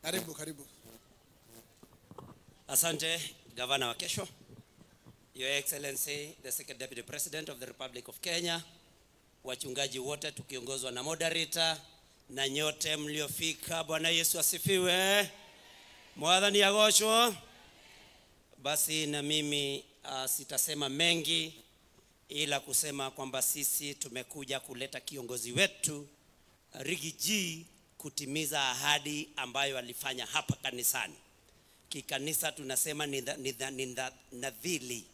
Karibu. Asante, Governor wa kesho, Your Excellency, the Second Deputy President of the Republic of Kenya, wachungaji wote tukiongozwa na moderator, na nyote mliofika. Bwana Yesu asifiwe. Mwadhani agoshwo. Basi na mimi sitasema mengi ila kusema kwamba sisi tumekuja kuleta kiongozi wetu Riggy G kutimiza ahadi ambayo alifanya hapa kanisani. Kikanisa tunasema ni nadhili,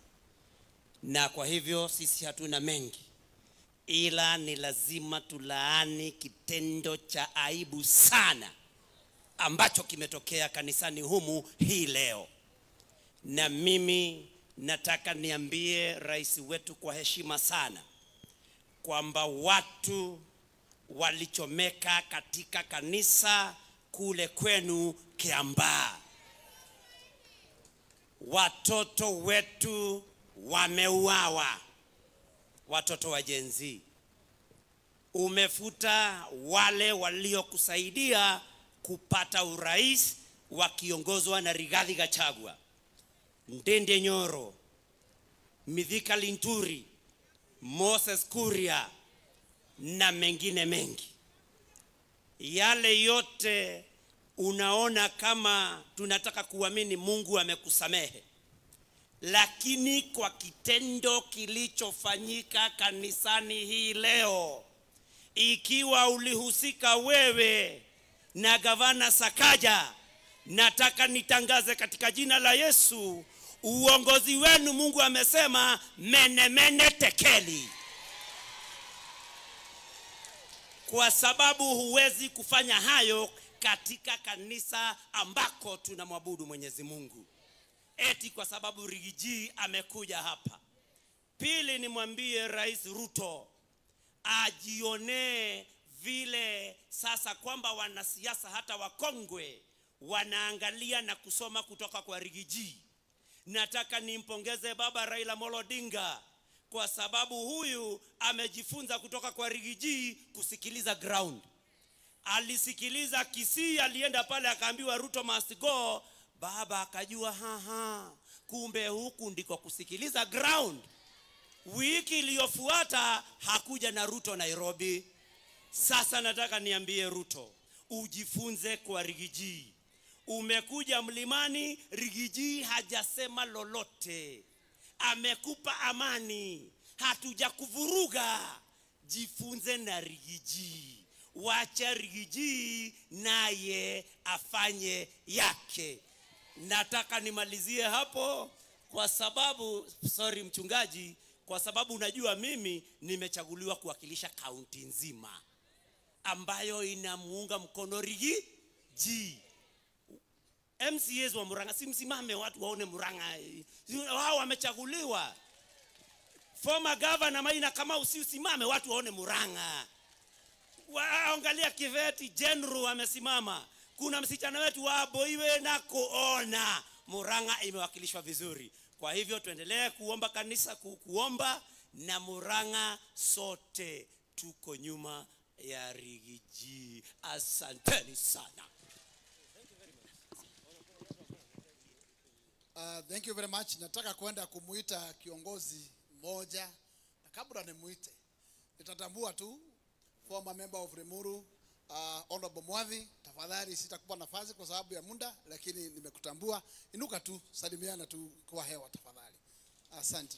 na kwa hivyo sisi hatuna mengi, ila ni lazima tulaani kitendo cha aibu sana ambacho kimetokea kanisani humu hii leo. Na mimi nataka niambie rais wetu kwa heshima sana kwamba watu walichomeka katika kanisa kule kwenu Kiambaa. Watoto wetu wameuawa, watoto wa Gen Z. Umefuta wale waliokusaidia kupata urais wakiongozwa na Rigathi Gachagua, Ndende Nyoro, Mithika Linturi, Moses Kuria na mengine mengi. Yale yote unaona kama tunataka kuamini Mungu amekusamehe, lakini kwa kitendo kilichofanyika kanisani hii leo, ikiwa ulihusika wewe na Gavana Sakaja, nataka nitangaze katika jina la Yesu, uongozi wenu Mungu amesema mene tekeli. Kwa sababu huwezi kufanya hayo katika kanisa ambako tunamwabudu Mwenyezi Mungu, eti kwa sababu Riggy G amekuja hapa. Pili, nimwambie Rais Ruto ajione vile sasa kwamba wanasiasa hata wakongwe wanaangalia na kusoma kutoka kwa Riggy G. Nataka nimpongeze baba Raila Amolo Odinga kwa sababu huyu amejifunza kutoka kwa Riggy G kusikiliza ground. Alisikiliza Kisii, alienda pale akaambiwa Ruto must go, baba akajua kumbe huku ndiko kusikiliza ground. Wiki iliyofuata hakuja na Ruto Nairobi. Sasa nataka niambie Ruto, ujifunze kwa Riggy G. Umekuja mlimani, Riggy G hajasema lolote, amekupa amani, hatujakuvuruga. Jifunze na Riggy G, wacha Riggy G naye afanye yake. Nataka nimalizie hapo kwa sababu, sorry mchungaji, kwa sababu unajua mimi nimechaguliwa kuwakilisha kaunti nzima ambayo inamuunga mkono Riggy G. MCAs wa Murang'a, simsimame watu waone Murang'a, wao wamechaguliwa. Former governor Maina kama usimame watu waone Murang'a. Waangalia Kiveti General amesimama. Kuna msichana wetu wa Boiwe na kuona Murang'a imewakilishwa vizuri. Kwa hivyo tuendelee kuomba kanisa kuomba, na Murang'a sote tuko nyuma ya Riggy G. Asanteni sana. Thank you very much. Nataka kwenda kumuita kiongozi mmoja, na kabla nimuite nitatambua tu former member of Limuru, Honorable Mwathi. Tafadhali sitakupa nafasi kwa sababu ya muda, lakini nimekutambua. Inuka tu, salimiana tu kwa hewa tafadhali. Asante.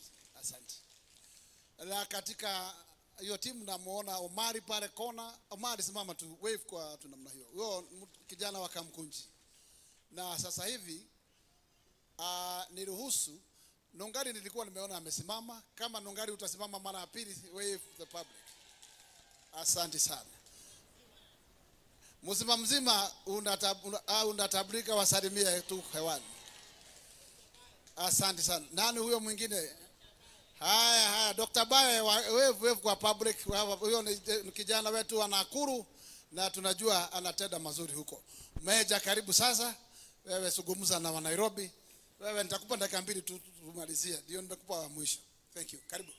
Na katika hiyo timu namuona Omari pale kona. Omari simama tu, wave kwa tu namna hiyo. Huyo kijana wa Kamkunji. Na sasa hivi niruhusu Nongari, nilikuwa nimeona amesimama. Kama Nongari utasimama mara ya pili, wave the public. Asante sana. Mzima unatabrika wasalimia tu hewani. Asante sana. Nani huyo mwingine? Haya, Dr. Bae, wave kwa public. Huyo ni kijana wetu wa Nakuru na tunajua anatenda mazuri huko. Meja, karibu sasa. Wewe zungumza na wa Nairobi. Wewe nitakupa dakika 2 tumalizie. Ndio nimekupa mwisho. Thank you. Karibu.